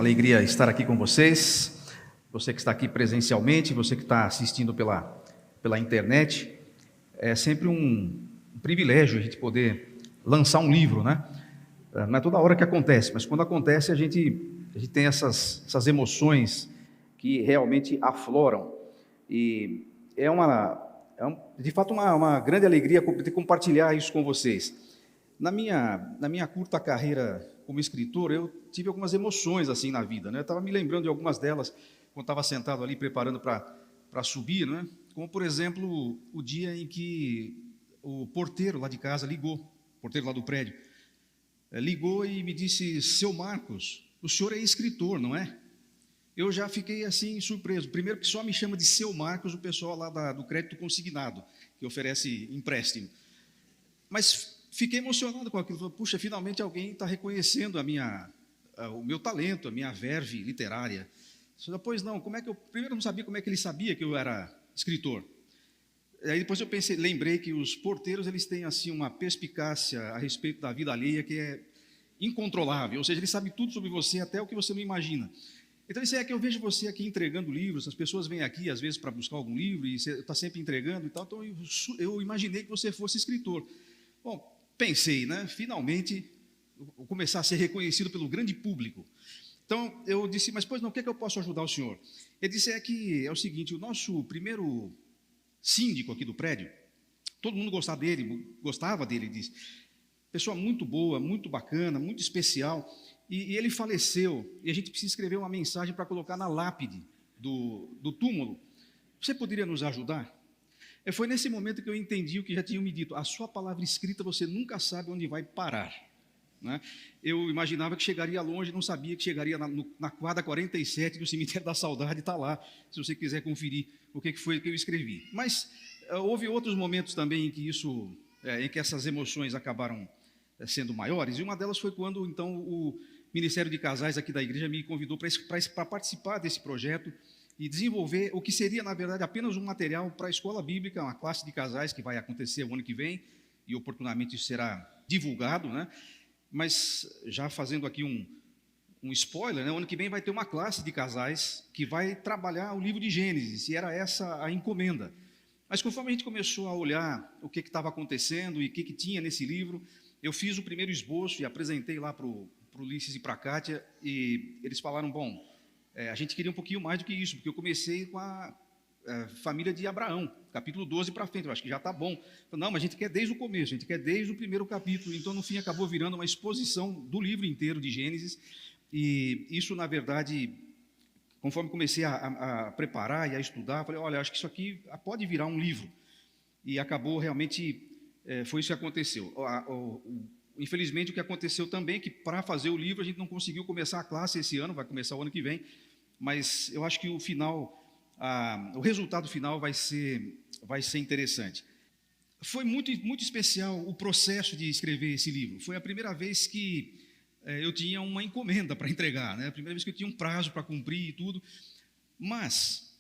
alegria estar aqui com vocês. Você que está aqui presencialmente, você que está assistindo pela internet. É sempre um privilégio a gente poder lançar um livro, né? Não é toda hora que acontece, mas quando acontece a gente tem essas emoções que realmente afloram. E de fato uma grande alegria de compartilhar isso com vocês. Na minha curta carreira como escritor, eu tive algumas emoções assim na vida, né? Eu estava me lembrando de algumas delas quando estava sentado ali preparando para subir, né? Como, por exemplo, o dia em que o porteiro lá de casa ligou, o porteiro lá do prédio, ligou e me disse: "Seu Marcos, o senhor é escritor, não é?" Eu já fiquei assim surpreso. Primeiro que só me chama de Seu Marcos o pessoal lá do crédito consignado, que oferece empréstimo. Mas fiquei emocionado com aquilo. Falei, puxa, finalmente alguém está reconhecendo o meu talento, a minha verve literária. Pois não, como é que eu... Primeiro eu não sabia como é que ele sabia que eu era escritor. Aí depois eu lembrei que os porteiros, eles têm assim uma perspicácia a respeito da vida alheia que é incontrolável. Ou seja, eles sabem tudo sobre você, até o que você não imagina. Então, isso é que eu vejo você aqui entregando livros, as pessoas vêm aqui, às vezes, para buscar algum livro, e você está sempre entregando e tal, então eu imaginei que você fosse escritor. Bom, pensei, né? Finalmente, vou começar a ser reconhecido pelo grande público. Então, eu disse, mas pois não, o que é que eu posso ajudar o senhor? Ele disse, que é o seguinte, o nosso primeiro síndico aqui do prédio, todo mundo gostava dele, disse, pessoa muito boa, muito bacana, muito especial, e ele faleceu, e a gente precisa escrever uma mensagem para colocar na lápide do túmulo. Você poderia nos ajudar? Foi nesse momento que eu entendi o que já tinham me dito. A sua palavra escrita, você nunca sabe onde vai parar, né? Eu imaginava que chegaria longe, não sabia que chegaria na quadra 47 do Cemitério da Saudade, está lá, se você quiser conferir o que foi que eu escrevi. Mas houve outros momentos também em que essas emoções acabaram sendo maiores, e uma delas foi quando, então, o Ministério de Casais aqui da igreja me convidou para participar desse projeto e desenvolver o que seria, na verdade, apenas um material para a escola bíblica, uma classe de casais que vai acontecer o ano que vem, e oportunamente isso será divulgado, né? Mas já fazendo aqui um spoiler, né? O ano que vem vai ter uma classe de casais que vai trabalhar o livro de Gênesis, e era essa a encomenda. Mas conforme a gente começou a olhar o que estava acontecendo e o que tinha nesse livro, eu fiz o primeiro esboço e apresentei lá para o Ulisses e para a Kátia, e eles falaram, bom, a gente queria um pouquinho mais do que isso, porque eu comecei com a família de Abraão, capítulo 12 para frente, eu acho que já está bom. Não, mas a gente quer desde o começo, a gente quer desde o primeiro capítulo. Então, no fim, acabou virando uma exposição do livro inteiro de Gênesis, e isso, na verdade, conforme comecei a preparar e a estudar, falei, olha, acho que isso aqui pode virar um livro, e acabou realmente, foi isso que aconteceu. Infelizmente, o que aconteceu também é que, para fazer o livro, a gente não conseguiu começar a classe esse ano, vai começar o ano que vem, mas eu acho que o resultado final vai ser interessante. Foi muito, muito especial o processo de escrever esse livro. Foi a primeira vez que eu tinha uma encomenda para entregar, né? A primeira vez que eu tinha um prazo para cumprir e tudo, mas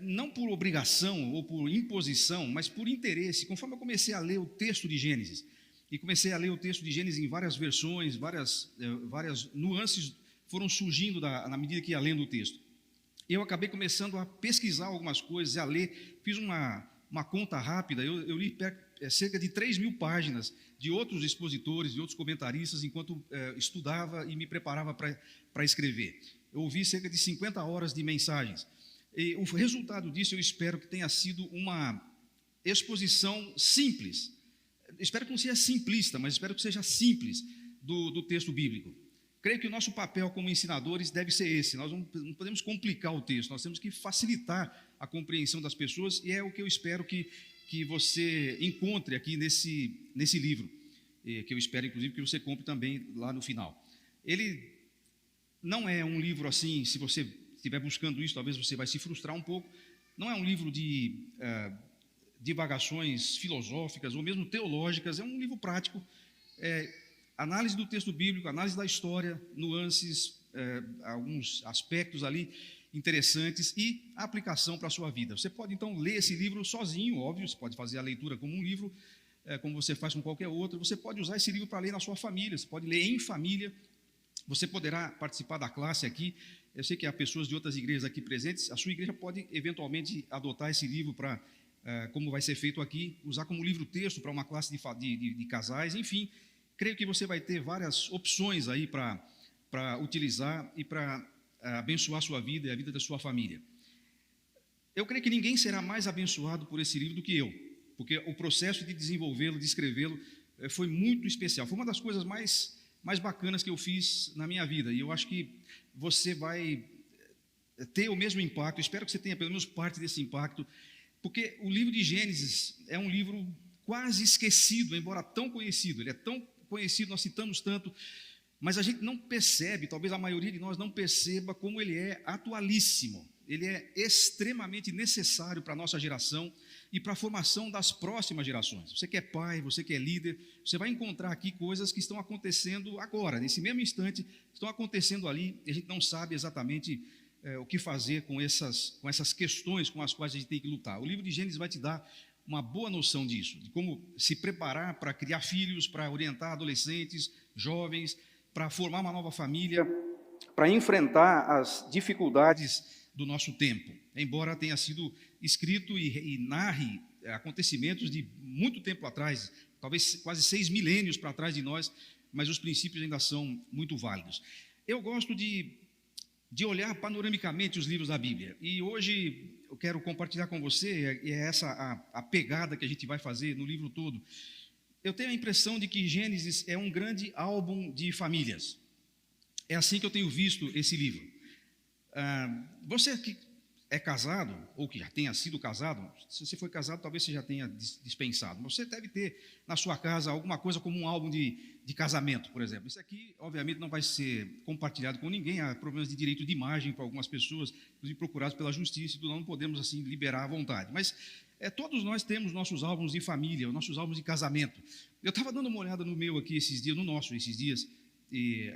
não por obrigação ou por imposição, mas por interesse. Conforme eu comecei a ler o texto de Gênesis, e comecei a ler o texto de Gênesis em várias versões, várias nuances foram surgindo na medida que ia lendo o texto. Eu acabei começando a pesquisar algumas coisas, a ler, fiz uma conta rápida, eu li cerca de 3.000 páginas de outros expositores, de outros comentaristas, enquanto estudava e me preparava para escrever. Eu ouvi cerca de 50 horas de mensagens. E o resultado disso, eu espero que tenha sido uma exposição simples. Espero que não seja simplista, mas espero que seja simples do texto bíblico. Creio que o nosso papel como ensinadores deve ser esse. Nós não podemos complicar o texto, nós temos que facilitar a compreensão das pessoas, e é o que eu espero que você encontre aqui nesse livro, que eu espero, inclusive, que você compre também lá no final. Ele não é um livro assim, se você estiver buscando isso, talvez você vai se frustrar um pouco. Não é um livro de divagações filosóficas ou mesmo teológicas, é um livro prático, análise do texto bíblico, análise da história, nuances, alguns aspectos ali interessantes e aplicação para a sua vida. Você pode então ler esse livro sozinho, óbvio, você pode fazer a leitura como um livro, como você faz com qualquer outro. Você pode usar esse livro para ler na sua família, você pode ler em família, Você poderá participar da classe aqui. Eu sei que há pessoas de outras igrejas aqui presentes. A sua igreja pode, eventualmente, adotar esse livro para, como vai ser feito aqui, usar como livro-texto para uma classe de casais. Enfim, creio que você vai ter várias opções aí para utilizar e para abençoar a sua vida e a vida da sua família. Eu creio que ninguém será mais abençoado por esse livro do que eu, porque o processo de desenvolvê-lo, de escrevê-lo, foi muito especial. Foi uma das coisas mais bacanas que eu fiz na minha vida, e eu acho que você vai ter o mesmo impacto. Espero que você tenha pelo menos parte desse impacto, porque o livro de Gênesis é um livro quase esquecido, embora tão conhecido. Ele é tão conhecido, nós citamos tanto, mas a gente não percebe, talvez a maioria de nós não perceba como ele é atualíssimo. Ele é extremamente necessário para a nossa geração e para a formação das próximas gerações. Você que é pai, você que é líder, você vai encontrar aqui coisas que estão acontecendo agora, nesse mesmo instante, estão acontecendo ali, e a gente não sabe exatamente o que fazer com essas questões com as quais a gente tem que lutar. O livro de Gênesis vai te dar uma boa noção disso, de como se preparar para criar filhos, para orientar adolescentes, jovens, para formar uma nova família, para enfrentar as dificuldades do nosso tempo, embora tenha sido escrito e narre acontecimentos de muito tempo atrás, talvez quase 6 milênios para trás de nós, mas os princípios ainda são muito válidos. Eu gosto de olhar panoramicamente os livros da Bíblia, e hoje eu quero compartilhar com você, e é essa a pegada que a gente vai fazer no livro todo. Eu tenho a impressão de que Gênesis é um grande álbum de famílias. É assim que eu tenho visto esse livro. Você que é casado, ou que já tenha sido casado, se você foi casado, talvez você já tenha dispensado. Você deve ter na sua casa alguma coisa como um álbum de casamento, por exemplo. Isso aqui, obviamente, não vai ser compartilhado com ninguém. Há problemas de direito de imagem para algumas pessoas, inclusive procurados pela justiça, e não podemos assim liberar à vontade. Mas todos nós temos nossos álbuns de família, nossos álbuns de casamento. Eu estava dando uma olhada no meu aqui esses dias, e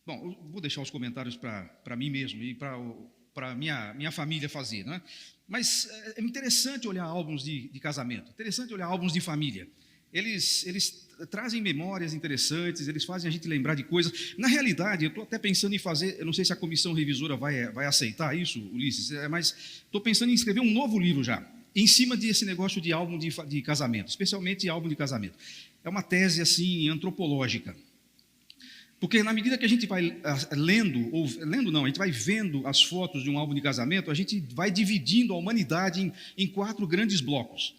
bom, eu vou deixar os comentários para mim mesmo e para minha família fazer, né? Mas é interessante olhar álbuns de casamento, interessante olhar álbuns de família. Eles trazem memórias interessantes, eles fazem a gente lembrar de coisas. Na realidade, eu estou até pensando em fazer, eu não sei se a comissão revisora vai aceitar isso, Ulisses, mas estou pensando em escrever um novo livro já, em cima desse negócio de álbum de casamento, especialmente álbum de casamento. É uma tese assim antropológica. Porque na medida que a gente vai a gente vai vendo as fotos de um álbum de casamento, a gente vai dividindo a humanidade em 4 grandes blocos.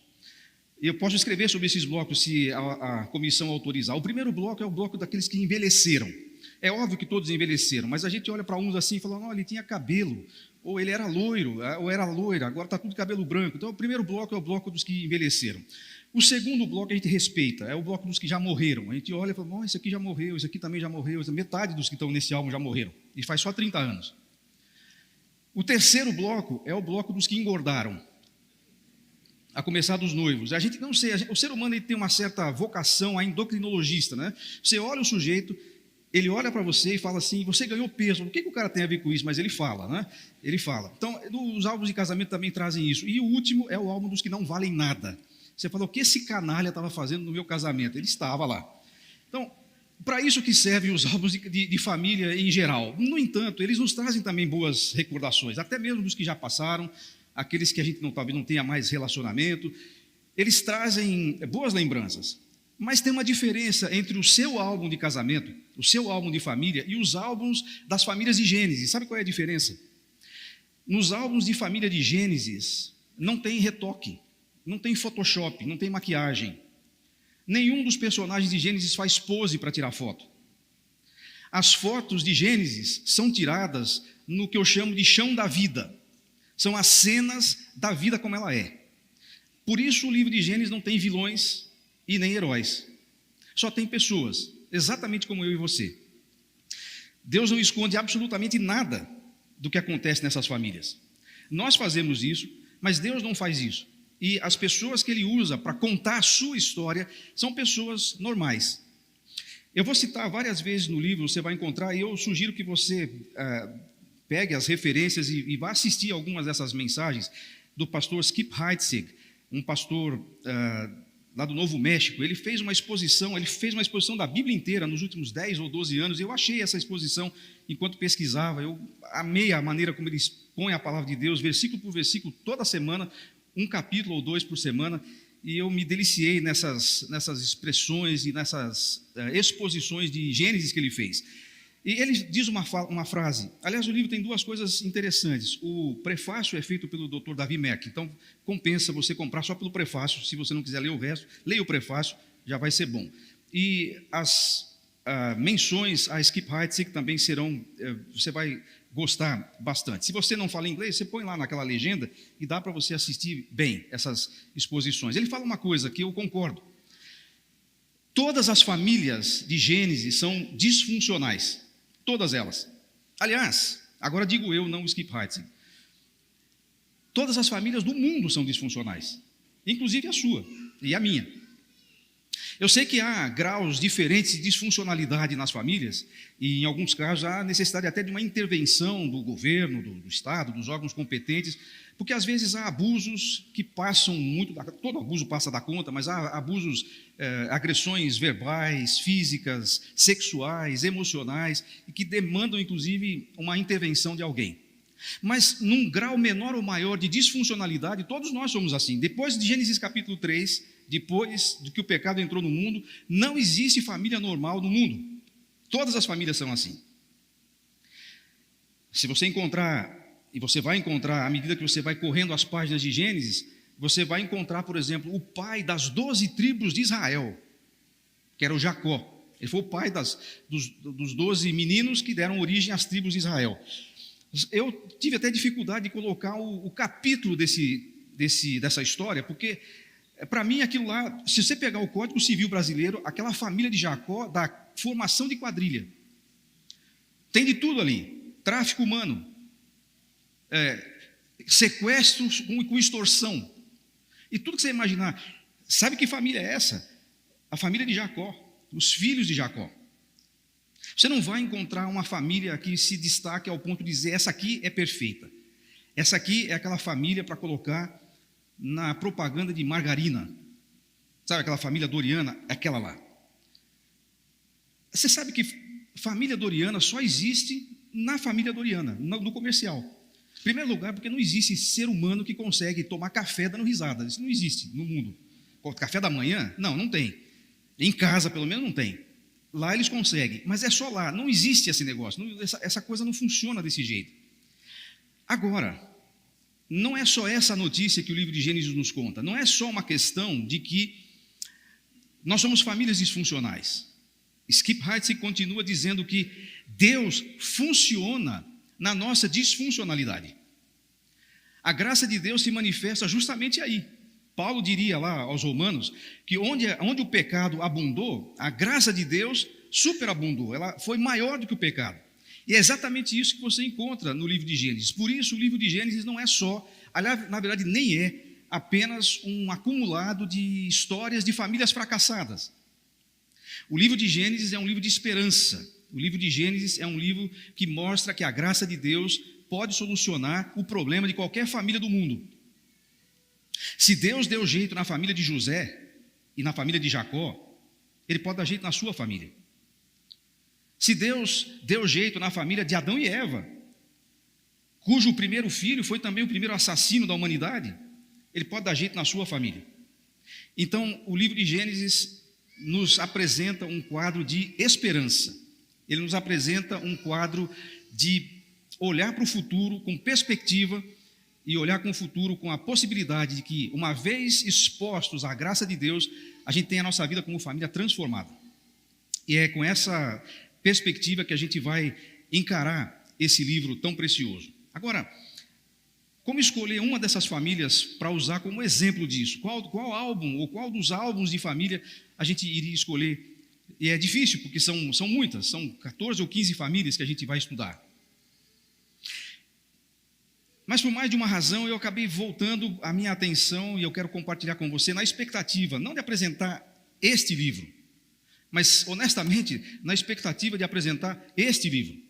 Eu posso escrever sobre esses blocos se a comissão autorizar. O primeiro bloco é o bloco daqueles que envelheceram. É óbvio que todos envelheceram, mas a gente olha para uns assim e fala, ele tinha cabelo, ou ele era loiro, ou era loira, agora está tudo cabelo branco. Então o primeiro bloco é o bloco dos que envelheceram. O segundo bloco a gente respeita, é o bloco dos que já morreram. A gente olha e fala, esse aqui já morreu, esse aqui também já morreu, metade dos que estão nesse álbum já morreram, e faz só 30 anos. O terceiro bloco é o bloco dos que engordaram, a começar dos noivos. A gente não sei, o ser humano ele tem uma certa vocação a endocrinologista, né? Você olha o sujeito, ele olha para você e fala assim, você ganhou peso, o que o cara tem a ver com isso? Mas ele fala, né? Ele fala. Então, os álbuns de casamento também trazem isso. E o último é o álbum dos que não valem nada. Você falou, o que esse canalha estava fazendo no meu casamento? Ele estava lá. Então, para isso que servem os álbuns de família em geral. No entanto, eles nos trazem também boas recordações, até mesmo dos que já passaram, aqueles que a gente talvez não tenha mais relacionamento. Eles trazem boas lembranças. Mas tem uma diferença entre o seu álbum de casamento, o seu álbum de família e os álbuns das famílias de Gênesis. Sabe qual é a diferença? Nos álbuns de família de Gênesis, não tem retoque. Não tem Photoshop, não tem maquiagem. Nenhum dos personagens de Gênesis faz pose para tirar foto. As fotos de Gênesis são tiradas no que eu chamo de chão da vida. São as cenas da vida como ela é. Por isso o livro de Gênesis não tem vilões e nem heróis. Só tem pessoas, exatamente como eu e você. Deus não esconde absolutamente nada do que acontece nessas famílias. Nós fazemos isso, mas Deus não faz isso. E as pessoas que ele usa para contar a sua história são pessoas normais. Eu vou citar várias vezes no livro, você vai encontrar, e eu sugiro que você pegue as referências e vá assistir algumas dessas mensagens do pastor Skip Heitzig, um pastor lá do Novo México, ele fez uma exposição da Bíblia inteira nos últimos 10 ou 12 anos. Eu achei essa exposição enquanto pesquisava, eu amei a maneira como ele expõe a palavra de Deus, versículo por versículo, toda semana, um capítulo ou dois por semana, e eu me deliciei nessas expressões e nessas exposições de Gênesis que ele fez. E ele diz uma frase, aliás, o livro tem duas coisas interessantes. O prefácio é feito pelo Dr. Davi Mack, então compensa você comprar só pelo prefácio. Se você não quiser ler o resto, leia o prefácio, já vai ser bom. E as menções a Skip Heitzig também serão, você vai gostar bastante. Se você não fala inglês, você põe lá naquela legenda e dá para você assistir bem essas exposições. Ele fala uma coisa que eu concordo. Todas as famílias de Gênesis são disfuncionais. Todas elas. Aliás, agora digo eu, não o Skip Heitzig. Todas as famílias do mundo são disfuncionais, inclusive a sua e a minha. Eu sei que há graus diferentes de disfuncionalidade nas famílias, e em alguns casos há necessidade até de uma intervenção do governo, do Estado, dos órgãos competentes, porque às vezes há abusos que passam muito, todo abuso passa da conta, mas há abusos, agressões verbais, físicas, sexuais, emocionais, e que demandam inclusive uma intervenção de alguém. Mas num grau menor ou maior de disfuncionalidade, todos nós somos assim. Depois de Gênesis capítulo 3, depois de que o pecado entrou no mundo, não existe família normal no mundo. Todas as famílias são assim. Se você encontrar, e você vai encontrar, à medida que você vai correndo as páginas de Gênesis, você vai encontrar, por exemplo, o pai das 12 tribos de Israel, que era o Jacó. Ele foi o pai dos 12 meninos que deram origem às tribos de Israel. Eu tive até dificuldade de colocar o capítulo dessa história, porque para mim aquilo lá, se você pegar o Código Civil brasileiro, aquela família de Jacó dá formação de quadrilha. Tem de tudo ali, tráfico humano, sequestros com extorsão, e tudo que você imaginar. Sabe que família é essa? A família de Jacó, os filhos de Jacó. Você não vai encontrar uma família que se destaque ao ponto de dizer, essa aqui é perfeita, essa aqui é aquela família para colocar na propaganda de margarina. Sabe aquela família Doriana? Aquela lá. Você sabe que família Doriana só existe na família Doriana, no comercial. Em primeiro lugar, porque não existe ser humano que consegue tomar café dando risada. Isso não existe no mundo. Café da manhã? Não tem. Em casa, pelo menos, não tem. Lá eles conseguem, mas é só lá. Não existe esse negócio. Essa coisa não funciona desse jeito. Agora, não é só essa notícia que o livro de Gênesis nos conta. Não é só uma questão de que nós somos famílias disfuncionais. Skip Heitzig continua dizendo que Deus funciona na nossa disfuncionalidade. A graça de Deus se manifesta justamente aí. Paulo diria lá aos Romanos que onde o pecado abundou, a graça de Deus superabundou, ela foi maior do que o pecado. E é exatamente isso que você encontra no livro de Gênesis. Por isso, o livro de Gênesis não é só, aliás, na verdade, nem é apenas um acumulado de histórias de famílias fracassadas. O livro de Gênesis é um livro de esperança. O livro de Gênesis é um livro que mostra que a graça de Deus pode solucionar o problema de qualquer família do mundo. Se Deus deu jeito na família de José e na família de Jacó, Ele pode dar jeito na sua família. Se Deus deu jeito na família de Adão e Eva, cujo primeiro filho foi também o primeiro assassino da humanidade, Ele pode dar jeito na sua família. Então, o livro de Gênesis nos apresenta um quadro de esperança. Ele nos apresenta um quadro de olhar para o futuro com perspectiva e olhar com o futuro com a possibilidade de que, uma vez expostos à graça de Deus, a gente tenha a nossa vida como família transformada. E é com essa perspectiva que a gente vai encarar esse livro tão precioso. Agora, como escolher uma dessas famílias para usar como exemplo disso? Qual álbum ou qual dos álbuns de família a gente iria escolher? E é difícil, porque são muitas, são 14 ou 15 famílias que a gente vai estudar. Mas por mais de uma razão, eu acabei voltando a minha atenção, e eu quero compartilhar com você, na expectativa, não de apresentar este livro, mas, honestamente, na expectativa de apresentar este livro.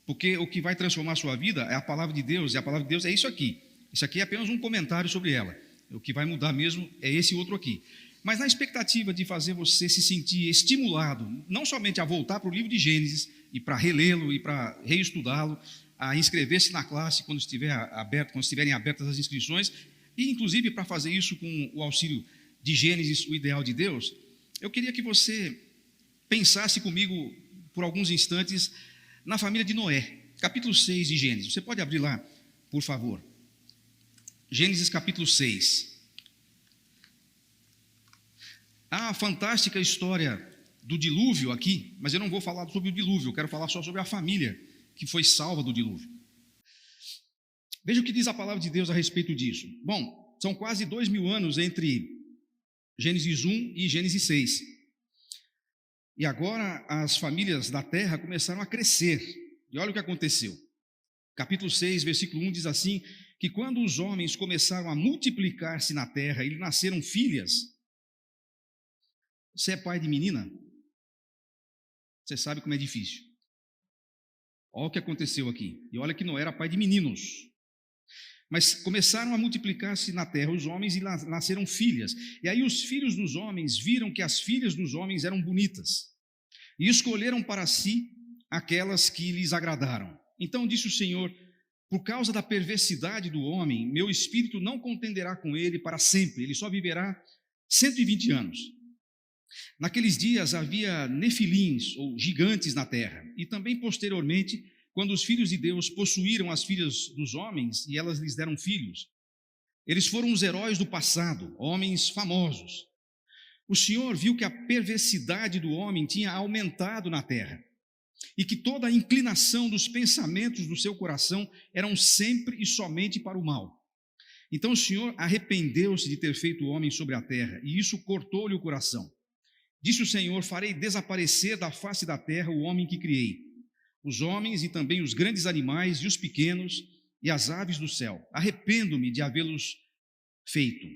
Porque o que vai transformar a sua vida é a palavra de Deus, e a palavra de Deus é isso aqui. Isso aqui é apenas um comentário sobre ela. O que vai mudar mesmo é esse outro aqui. mas na expectativa de fazer você se sentir estimulado, não somente a voltar para o livro de Gênesis e para relê-lo e para reestudá-lo, a inscrever-se na classe quando estiverem abertas as inscrições, e inclusive para fazer isso com o auxílio de Gênesis, o ideal de Deus, eu queria que você pensasse comigo por alguns instantes na família de Noé, capítulo 6 de Gênesis. Você pode abrir lá, por favor. Gênesis capítulo 6. Há a fantástica história do dilúvio aqui, mas eu não vou falar sobre o dilúvio, eu quero falar só sobre a família que foi salva do dilúvio. Veja o que diz a palavra de Deus a respeito disso. Bom, são quase 2000 anos entre Gênesis 1 e Gênesis 6. E agora as famílias da terra começaram a crescer. E olha o que aconteceu. Capítulo 6, versículo 1 diz assim, que quando os homens começaram a multiplicar-se na terra e nasceram filhas. Você é pai de menina? Você sabe como é difícil. Olha o que aconteceu aqui. E olha que Noé era pai de meninos. Mas começaram a multiplicar-se na terra os homens e nasceram filhas. E aí os filhos dos homens viram que as filhas dos homens eram bonitas. E escolheram para si aquelas que lhes agradaram. Então disse o Senhor, por causa da perversidade do homem, meu espírito não contenderá com ele para sempre. Ele só viverá 120 anos. Naqueles dias havia nefilins, ou gigantes na terra, e também posteriormente, quando os filhos de Deus possuíram as filhas dos homens e elas lhes deram filhos. Eles foram os heróis do passado, homens famosos. O Senhor viu que a perversidade do homem tinha aumentado na terra, e que toda a inclinação dos pensamentos do seu coração eram sempre e somente para o mal. Então o Senhor arrependeu-se de ter feito o homem sobre a terra, e isso cortou-lhe o coração. Disse o Senhor, farei desaparecer da face da terra o homem que criei, os homens e também os grandes animais e os pequenos e as aves do céu. Arrependo-me de havê-los feito.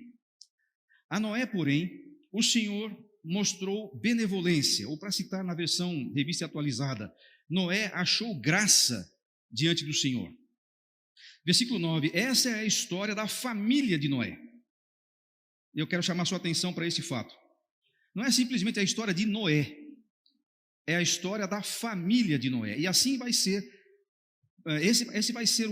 A Noé, porém, o Senhor mostrou benevolência, ou para citar na versão revista atualizada, Noé achou graça diante do Senhor. Versículo 9, essa é a história da família de Noé. Eu quero chamar sua atenção para esse fato. Não é simplesmente a história de Noé, é a história da família de Noé. E assim vai ser, esse vai ser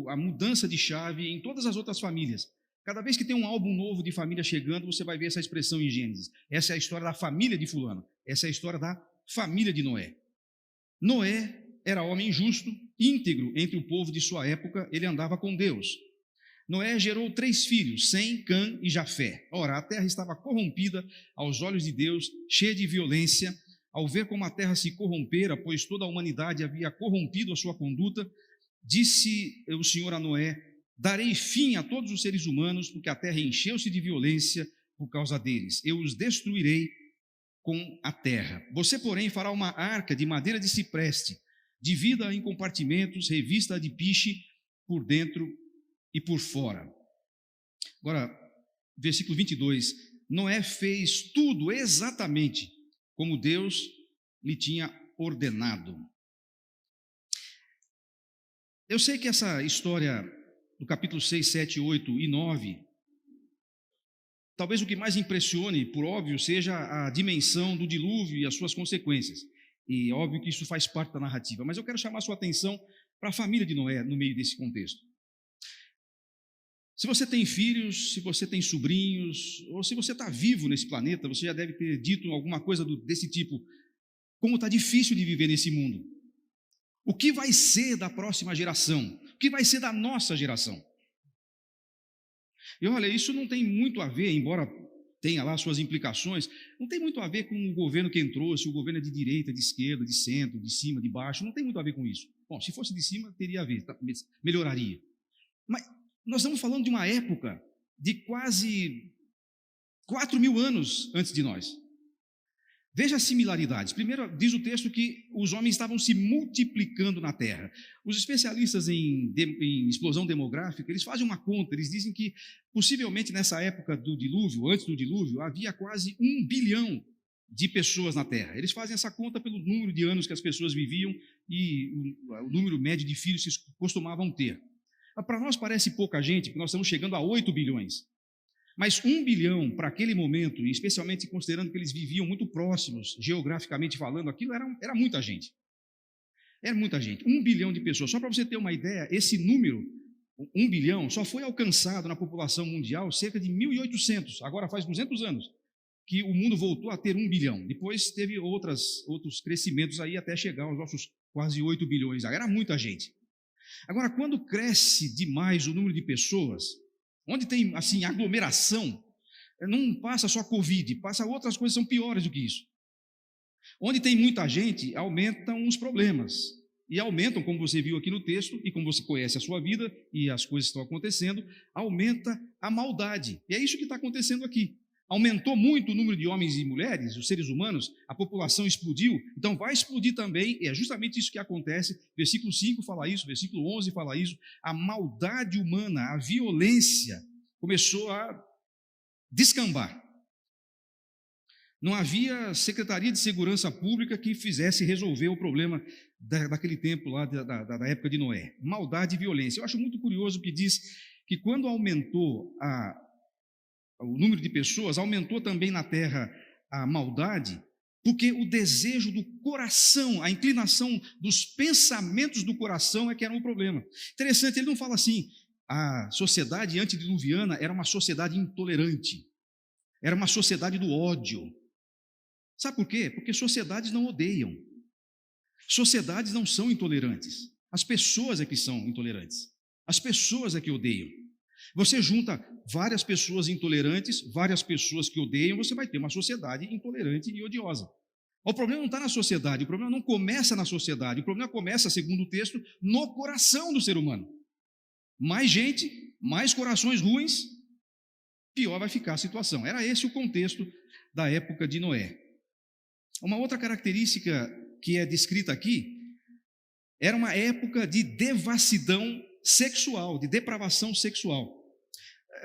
a mudança de chave em todas as outras famílias. Cada vez que tem um álbum novo de família chegando, você vai ver essa expressão em Gênesis. Essa é a história da família de fulano, essa é a história da família de Noé. Noé era homem justo, íntegro entre o povo de sua época, ele andava com Deus. Noé gerou 3 filhos, Sem, Cã e Jafé. Ora, a terra estava corrompida aos olhos de Deus, cheia de violência. Ao ver como a terra se corrompera, pois toda a humanidade havia corrompido a sua conduta, disse o Senhor a Noé, darei fim a todos os seres humanos, porque a terra encheu-se de violência por causa deles. Eu os destruirei com a terra. Você, porém, fará uma arca de madeira de cipreste, divida em compartimentos, revista de piche por dentro e por fora. Agora, versículo 22, Noé fez tudo exatamente como Deus lhe tinha ordenado. Eu sei que essa história do capítulo 6, 7, 8 e 9, talvez o que mais impressione, por óbvio, seja a dimensão do dilúvio e as suas consequências. E óbvio que isso faz parte da narrativa, mas eu quero chamar a sua atenção para a família de Noé no meio desse contexto. Se você tem filhos, se você tem sobrinhos, ou se você está vivo nesse planeta, você já deve ter dito alguma coisa desse tipo, como está difícil de viver nesse mundo. O que vai ser da próxima geração? O que vai ser da nossa geração? E olha, isso não tem muito a ver, embora tenha lá suas implicações, não tem muito a ver com o governo que entrou, se o governo é de direita, de esquerda, de centro, de cima, de baixo, não tem muito a ver com isso. Bom, se fosse de cima, teria a ver, melhoraria. Mas nós estamos falando de uma época de quase 4.000 anos antes de nós. Veja as similaridades. Primeiro, diz o texto que os homens estavam se multiplicando na terra. Os especialistas em explosão demográfica, eles fazem uma conta, eles dizem que possivelmente nessa época do dilúvio, antes do dilúvio, havia quase 1 bilhão de pessoas na terra. Eles fazem essa conta pelo número de anos que as pessoas viviam e o número médio de filhos que costumavam ter. Para nós parece pouca gente, porque nós estamos chegando a 8 bilhões. Mas 1 bilhão para aquele momento, e especialmente considerando que eles viviam muito próximos, geograficamente falando, aquilo era muita gente. Era muita gente, 1 bilhão de pessoas. Só para você ter uma ideia, esse número, 1 bilhão, só foi alcançado na população mundial cerca de 1800, agora faz 200 anos, que o mundo voltou a ter 1 bilhão. Depois teve outros crescimentos aí até chegar aos nossos quase 8 bilhões. Era muita gente. Agora, quando cresce demais o número de pessoas, onde tem assim aglomeração, não passa só Covid, passa outras coisas que são piores do que isso. Onde tem muita gente, aumentam os problemas. E aumentam, como você viu aqui no texto, e como você conhece a sua vida e as coisas que estão acontecendo, aumenta a maldade. E é isso que está acontecendo aqui. Aumentou muito o número de homens e mulheres, os seres humanos, a população explodiu, então vai explodir também, e é justamente isso que acontece. Versículo 5 fala isso, versículo 11 fala isso. A maldade humana, a violência começou a descambar. Não havia Secretaria de Segurança Pública que fizesse resolver o problema daquele tempo lá, da época de Noé. Maldade e violência. Eu acho muito curioso que diz que quando aumentou o número de pessoas, aumentou também na terra a maldade, porque o desejo do coração, a inclinação dos pensamentos do coração é que era um problema. Interessante, ele não fala assim, a sociedade antediluviana era uma sociedade intolerante, era uma sociedade do ódio. Sabe por quê? Porque sociedades não odeiam, sociedades não são intolerantes, as pessoas é que são intolerantes, as pessoas é que odeiam. Você junta várias pessoas intolerantes, várias pessoas que odeiam, você vai ter uma sociedade intolerante e odiosa. O problema não está na sociedade, o problema não começa na sociedade, o problema começa, segundo o texto, no coração do ser humano. Mais gente, mais corações ruins, pior vai ficar a situação. Era esse o contexto da época de Noé. Uma outra característica que é descrita aqui, era uma época de devassidão sexual, de depravação sexual.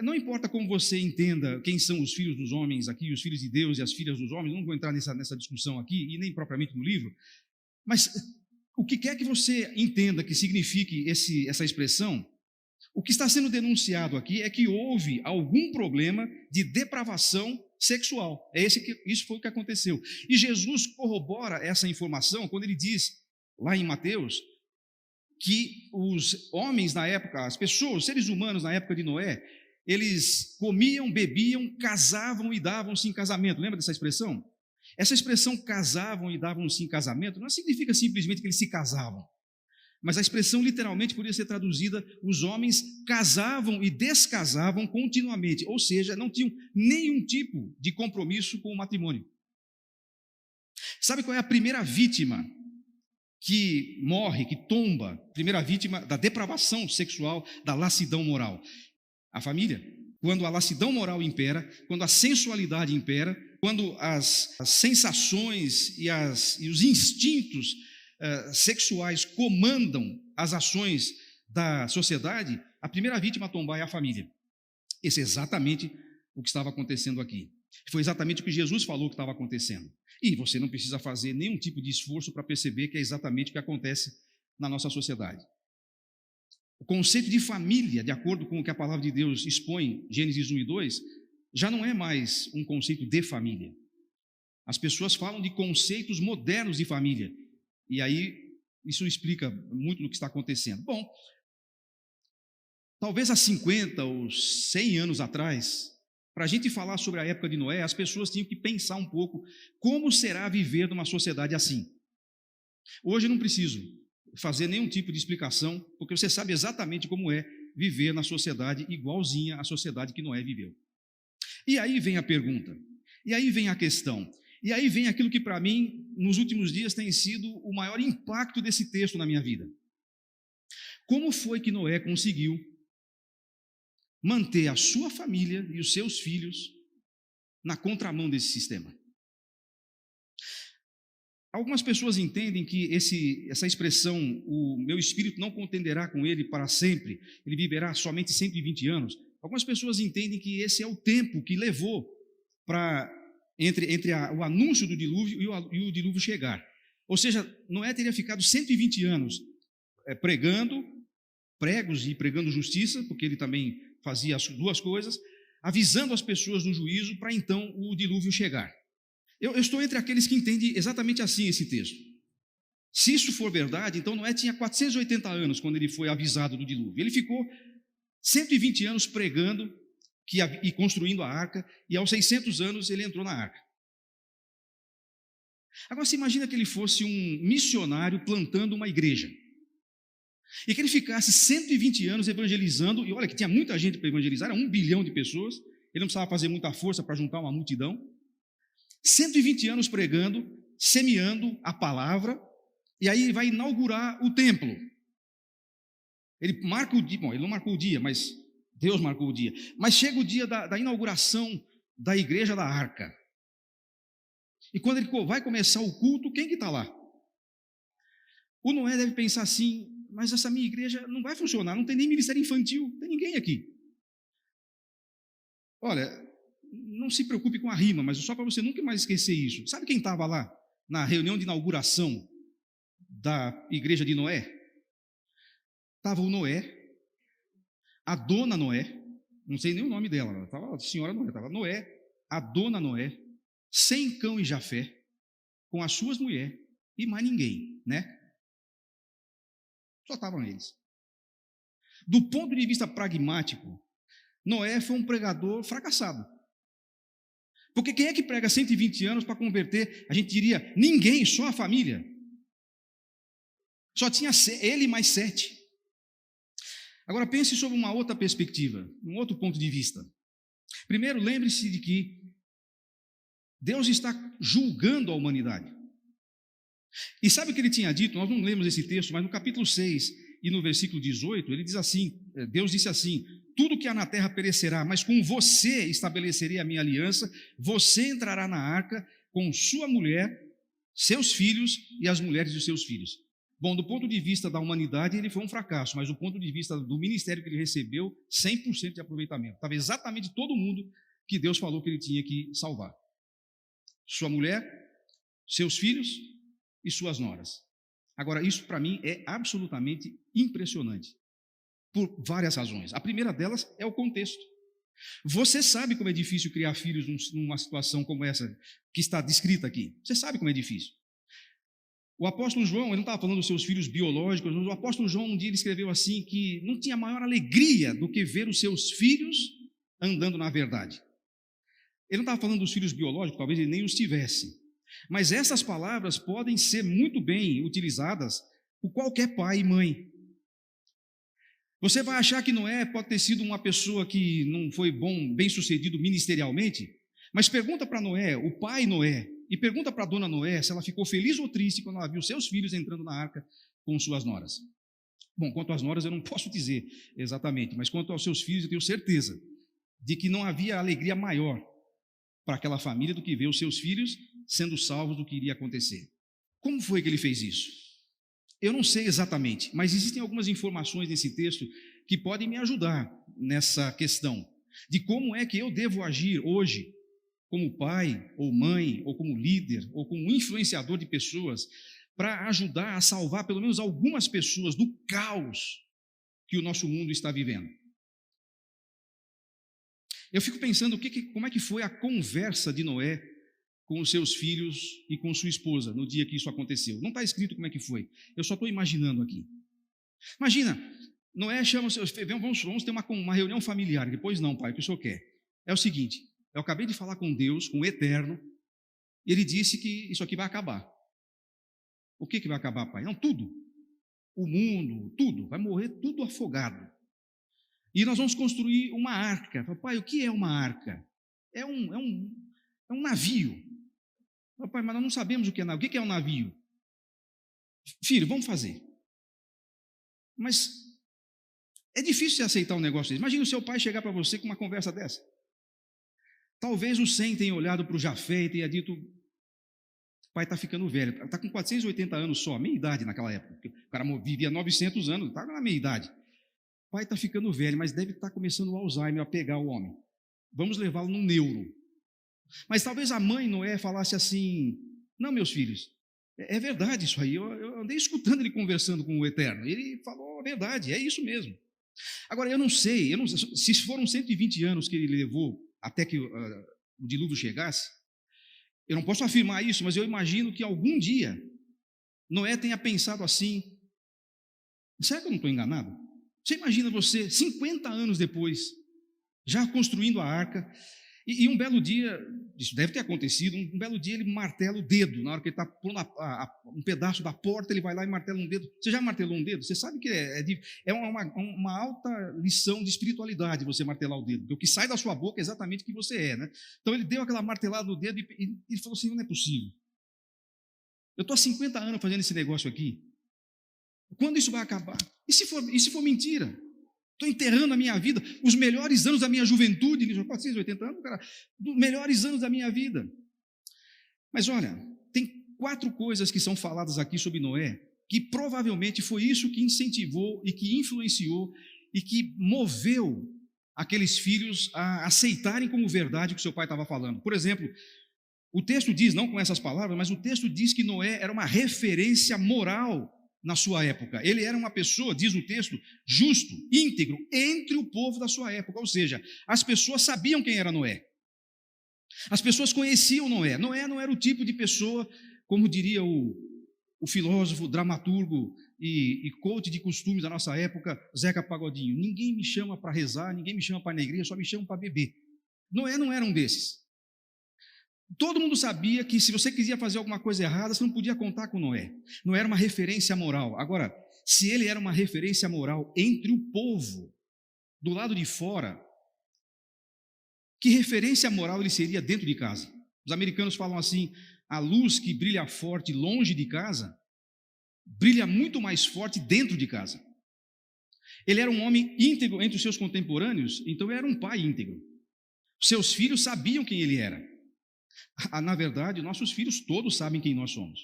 Não importa como você entenda quem são os filhos dos homens aqui, os filhos de Deus e as filhas dos homens, não vou entrar nessa discussão aqui, e nem propriamente no livro, mas o que quer que você entenda que signifique essa expressão, o que está sendo denunciado aqui é que houve algum problema de depravação sexual. Isso foi o que aconteceu. E Jesus corrobora essa informação quando ele diz, lá em Mateus, que os homens na época, as pessoas, os seres humanos na época de Noé, eles comiam, bebiam, casavam e davam-se em casamento. Lembra dessa expressão? Essa expressão casavam e davam-se em casamento não significa simplesmente que eles se casavam, mas a expressão literalmente poderia ser traduzida: os homens casavam e descasavam continuamente, ou seja, não tinham nenhum tipo de compromisso com o matrimônio. Sabe qual é a primeira vítima que morre, que tomba, primeira vítima da depravação sexual, da lassidão moral? A família. Quando a lassidão moral impera, quando a sensualidade impera, quando as sensações e os instintos sexuais comandam as ações da sociedade, a primeira vítima a tombar é a família. Esse é exatamente o que estava acontecendo aqui. Foi exatamente o que Jesus falou que estava acontecendo. E você não precisa fazer nenhum tipo de esforço para perceber que é exatamente o que acontece na nossa sociedade. O conceito de família, de acordo com o que a palavra de Deus expõe, Gênesis 1 e 2, já não é mais um conceito de família. As pessoas falam de conceitos modernos de família, e aí isso explica muito do que está acontecendo. Bom, talvez há 50 ou 100 anos atrás, para a gente falar sobre a época de Noé, as pessoas tinham que pensar um pouco como será viver numa sociedade assim. Hoje eu não preciso fazer nenhum tipo de explicação, porque você sabe exatamente como é viver na sociedade igualzinha à sociedade que Noé viveu. E aí vem a pergunta, e aí vem a questão, e aí vem aquilo que para mim, nos últimos dias, tem sido o maior impacto desse texto na minha vida. Como foi que Noé conseguiu manter a sua família e os seus filhos na contramão desse sistema? Algumas pessoas entendem que essa expressão, o meu espírito não contenderá com ele para sempre, ele viverá somente 120 anos. Algumas pessoas entendem que esse é o tempo que levou entre o anúncio do dilúvio e o dilúvio chegar. Ou seja, Noé teria ficado 120 anos pregando, pregos e pregando justiça, porque ele também fazia as duas coisas, avisando as pessoas do juízo para então o dilúvio chegar. Eu estou entre aqueles que entendem exatamente assim esse texto. Se isso for verdade, então Noé tinha 480 anos quando ele foi avisado do dilúvio. Ele ficou 120 anos pregando e construindo a arca, e aos 600 anos ele entrou na arca. Agora, você imagina que ele fosse um missionário plantando uma igreja, e que ele ficasse 120 anos evangelizando, e olha que tinha muita gente para evangelizar, era 1 bilhão de pessoas, ele não precisava fazer muita força para juntar uma multidão, 120 anos pregando, semeando a palavra, e aí ele vai inaugurar o templo. Ele marca o dia, bom, ele não marcou o dia, mas Deus marcou o dia, mas chega o dia da inauguração da igreja da arca, e quando ele vai começar o culto, quem que está lá? O Noé deve pensar assim, mas essa minha igreja não vai funcionar, não tem nem ministério infantil, não tem ninguém aqui. Olha, não se preocupe com a rima, mas só para você nunca mais esquecer isso. Sabe quem estava lá na reunião de inauguração da igreja de Noé? Estava o Noé, a dona Noé, não sei nem o nome dela, estava a senhora Noé, estava Noé, a dona Noé, sem Cão e Jafé, com as suas mulheres e mais ninguém, né? Só estavam eles. Do ponto de vista pragmático, Noé foi um pregador fracassado. Porque quem é que prega 120 anos para converter? A gente diria, ninguém, só a família. Só tinha ele mais 7. Agora pense sobre uma outra perspectiva, um outro ponto de vista. Primeiro, lembre-se de que Deus está julgando a humanidade. E sabe o que ele tinha dito? Nós não lemos esse texto, mas no capítulo 6 e no versículo 18, ele diz assim, Deus disse assim, tudo que há na terra perecerá, mas com você estabelecerei a minha aliança, você entrará na arca com sua mulher, seus filhos e as mulheres dos seus filhos. Bom, do ponto de vista da humanidade, ele foi um fracasso, mas do ponto de vista do ministério que ele recebeu, 100% de aproveitamento. Estava exatamente todo mundo que Deus falou que ele tinha que salvar. Sua mulher, seus filhos e suas noras. Agora, isso para mim é absolutamente impressionante, por várias razões. A primeira delas é o contexto. Você sabe como é difícil criar filhos numa situação como essa que está descrita aqui. Você sabe como é difícil. O apóstolo João, ele não estava falando dos seus filhos biológicos, mas o apóstolo João um dia ele escreveu assim, que não tinha maior alegria do que ver os seus filhos andando na verdade. Ele não estava falando dos filhos biológicos, talvez ele nem os tivesse. Mas essas palavras podem ser muito bem utilizadas por qualquer pai e mãe. Você vai achar que Noé pode ter sido uma pessoa que não foi bem sucedido ministerialmente, mas pergunta para Noé, o pai Noé, e pergunta para a dona Noé se ela ficou feliz ou triste quando ela viu seus filhos entrando na arca com suas noras. Bom, quanto às noras eu não posso dizer exatamente, mas quanto aos seus filhos eu tenho certeza de que não havia alegria maior para aquela família do que ver os seus filhos sendo salvos do que iria acontecer. Como foi que ele fez isso? Eu não sei exatamente, mas existem algumas informações nesse texto que podem me ajudar nessa questão de como é que eu devo agir hoje como pai ou mãe, ou como líder, ou como influenciador de pessoas, para ajudar a salvar pelo menos algumas pessoas do caos que o nosso mundo está vivendo. Eu fico pensando como é que foi a conversa de Noé com os seus filhos e com sua esposa no dia que isso aconteceu. Não está escrito como é que foi, eu só estou imaginando aqui. Imagina, Noé chama os seus filhos, vamos ter uma reunião familiar. Depois não, pai, o que o senhor quer? É o seguinte, eu acabei de falar com Deus, com o Eterno, e ele disse que isso aqui vai acabar. O que vai acabar, pai? Não, tudo. O mundo, tudo, vai morrer tudo afogado. E nós vamos construir uma arca. Pai, o que é uma arca? É um navio. Pai, mas nós não sabemos o que é navio. O que é um navio? Filho, vamos fazer. Mas é difícil você aceitar um negócio desse. Imagina o seu pai chegar para você com uma conversa dessa. Talvez o Sem tenha olhado para o Jafé e tenha dito, o pai está ficando velho, está com 480 anos só, meia idade naquela época. O cara vivia 900 anos, está na meia idade. O pai está ficando velho, mas deve estar começando o Alzheimer a pegar o homem. Vamos levá-lo num neuro. Mas talvez a mãe Noé falasse assim, não, meus filhos, é verdade isso aí, eu andei escutando ele conversando com o Eterno, ele falou a verdade, é isso mesmo. Agora, eu não sei se foram 120 anos que ele levou até que o dilúvio chegasse. Eu não posso afirmar isso, mas eu imagino que algum dia Noé tenha pensado assim: será que eu não estou enganado? Você imagina você, 50 anos depois, já construindo a arca, e um belo dia, isso deve ter acontecido, um belo dia ele martela o dedo, na hora que ele está pondo um pedaço da porta, ele vai lá e martela um dedo. Você já martelou um dedo? Você sabe que é uma alta lição de espiritualidade você martelar o dedo, porque o que sai da sua boca é exatamente o que você é, né? Então ele deu aquela martelada no dedo e ele falou assim: não é possível, eu estou há 50 anos fazendo esse negócio aqui, quando isso vai acabar? E se for mentira? Estou enterrando a minha vida, os melhores anos da minha juventude, 480 anos, cara, os melhores anos da minha vida. Mas olha, tem 4 coisas que são faladas aqui sobre Noé, que provavelmente foi isso que incentivou e que influenciou e que moveu aqueles filhos a aceitarem como verdade o que seu pai estava falando. Por exemplo, o texto diz, não com essas palavras, mas o texto diz que Noé era uma referência moral na sua época. Ele era uma pessoa, diz o texto, justo, íntegro, entre o povo da sua época. Ou seja, as pessoas sabiam quem era Noé. As pessoas conheciam Noé. Noé não era o tipo de pessoa, como diria o filósofo, dramaturgo e coach de costumes da nossa época, Zeca Pagodinho: ninguém me chama para rezar, ninguém me chama para ir na igreja, só me chama para beber. Noé não era um desses. Todo mundo sabia que se você quisia fazer alguma coisa errada, você não podia contar com Noé. Não era uma referência moral. Agora, se ele era uma referência moral entre o povo, do lado de fora, que referência moral ele seria dentro de casa? Os americanos falam assim: a luz que brilha forte longe de casa, brilha muito mais forte dentro de casa. Ele era um homem íntegro entre os seus contemporâneos, então ele era um pai íntegro. Seus filhos sabiam quem ele era. Na verdade, nossos filhos todos sabem quem nós somos.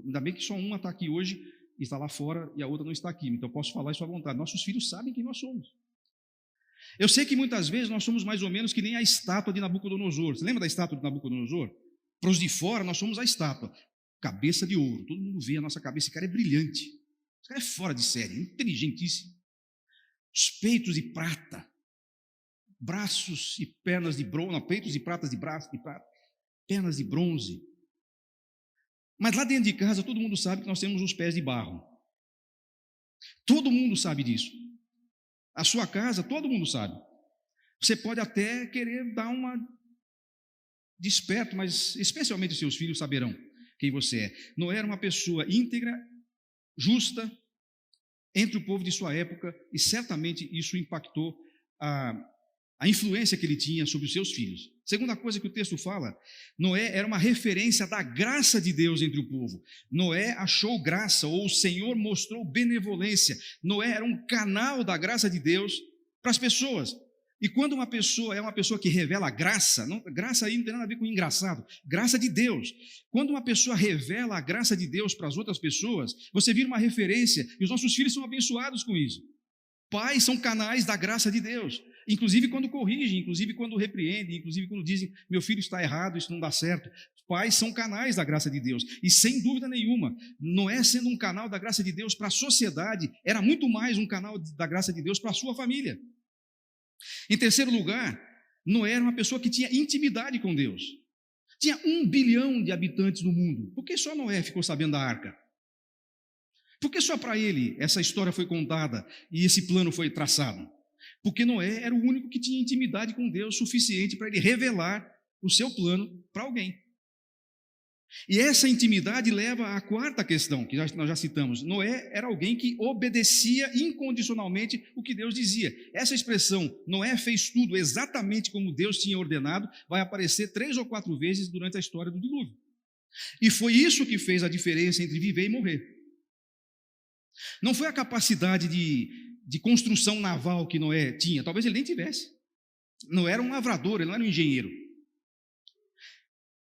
Ainda bem que só uma está aqui hoje e está lá fora e a outra não está aqui, então eu posso falar isso à vontade. Nossos filhos sabem quem nós somos. Eu sei que muitas vezes nós somos mais ou menos que nem a estátua de Nabucodonosor. Você lembra da estátua de Nabucodonosor? Para os de fora nós somos a estátua, cabeça de ouro, todo mundo vê a nossa cabeça, esse cara é brilhante, esse cara é fora de série, inteligentíssimo. Os peitos de prata, braços e pernas de bronze, peitos e pratas de braço de prata, pernas de bronze. Mas lá dentro de casa todo mundo sabe que nós temos os pés de barro. Todo mundo sabe disso. A sua casa todo mundo sabe. Você pode até querer dar uma desperto, mas especialmente os seus filhos saberão quem você é. Noé era uma pessoa íntegra, justa, entre o povo de sua época, e certamente isso impactou a influência que ele tinha sobre os seus filhos. Segunda coisa que o texto fala: Noé era uma referência da graça de Deus entre o povo. Noé achou graça, ou o Senhor mostrou benevolência. Noé era um canal da graça de Deus para as pessoas. E quando uma pessoa é uma pessoa que revela graça, graça aí não tem nada a ver com engraçado, graça de Deus. Quando uma pessoa revela a graça de Deus para as outras pessoas, você vira uma referência, e os nossos filhos são abençoados com isso. Pais são canais da graça de Deus, inclusive quando corrigem, inclusive quando repreendem, inclusive quando dizem: meu filho está errado, isso não dá certo. Pais são canais da graça de Deus, e sem dúvida nenhuma, Noé, sendo um canal da graça de Deus para a sociedade, era muito mais um canal da graça de Deus para a sua família. Em terceiro lugar, Noé era uma pessoa que tinha intimidade com Deus. Tinha 1 bilhão de habitantes no mundo. Por que só Noé ficou sabendo da arca? Por que só para ele essa história foi contada e esse plano foi traçado? Porque Noé era o único que tinha intimidade com Deus suficiente para ele revelar o seu plano para alguém. E essa intimidade leva à quarta questão, que nós já citamos. Noé era alguém que obedecia incondicionalmente o que Deus dizia. Essa expressão, Noé fez tudo exatamente como Deus tinha ordenado, vai aparecer 3 ou 4 vezes durante a história do dilúvio. E foi isso que fez a diferença entre viver e morrer. Não foi a capacidade de construção naval que Noé tinha, talvez ele nem tivesse. Não era um lavrador, ele não era um engenheiro.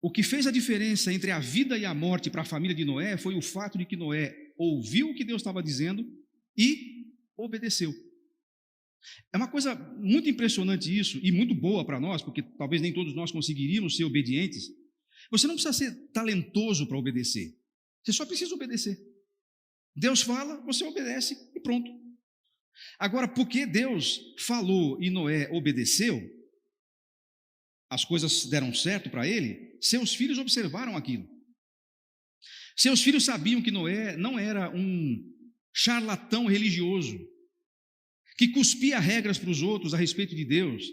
O que fez a diferença entre a vida e a morte para a família de Noé foi o fato de que Noé ouviu o que Deus estava dizendo e obedeceu. É uma coisa muito impressionante isso, e muito boa para nós, porque talvez nem todos nós conseguiríamos ser obedientes. Você não precisa ser talentoso para obedecer, você só precisa obedecer. Deus fala, você obedece e pronto. Agora, porque Deus falou e Noé obedeceu, as coisas deram certo para ele, seus filhos observaram aquilo. Seus filhos sabiam que Noé não era um charlatão religioso, que cuspia regras para os outros a respeito de Deus,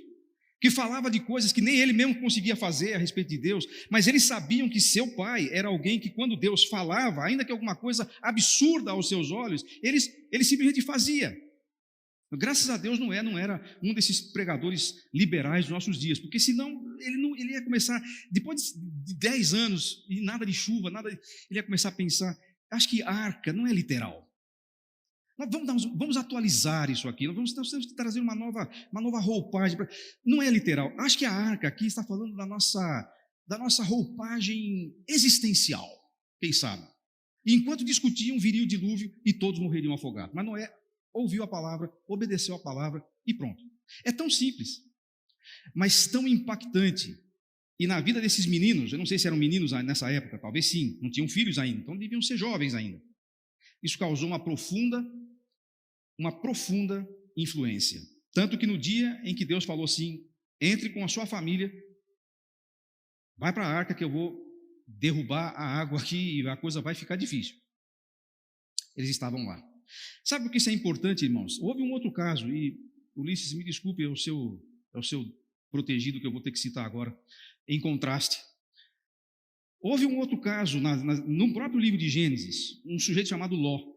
que falava de coisas que nem ele mesmo conseguia fazer a respeito de Deus, mas eles sabiam que seu pai era alguém que, quando Deus falava, ainda que alguma coisa absurda aos seus olhos, ele simplesmente fazia. Graças a Deus Noé não era um desses pregadores liberais dos nossos dias, porque senão ele ia começar, depois de 10 anos e nada de chuva, ele ia começar a pensar, acho que arca não é literal. Vamos atualizar isso aqui, nós temos que trazer uma nova roupagem. Não é literal. Acho que a arca aqui está falando da nossa roupagem existencial, quem sabe. E enquanto discutiam, viria o dilúvio e todos morreriam afogados. Mas Noé ouviu a palavra, obedeceu a palavra e pronto. É tão simples, mas tão impactante. E na vida desses meninos, eu não sei se eram meninos nessa época, talvez sim, não tinham filhos ainda, então deviam ser jovens ainda. Isso causou uma profunda influência. Tanto que no dia em que Deus falou assim, entre com a sua família, vai para a arca que eu vou derrubar a água aqui e a coisa vai ficar difícil. Eles estavam lá. Sabe por que isso é importante, irmãos? Houve um outro caso, e Ulisses, me desculpe, é o seu protegido que eu vou ter que citar agora, em contraste. Houve um outro caso, no próprio livro de Gênesis, um sujeito chamado Ló.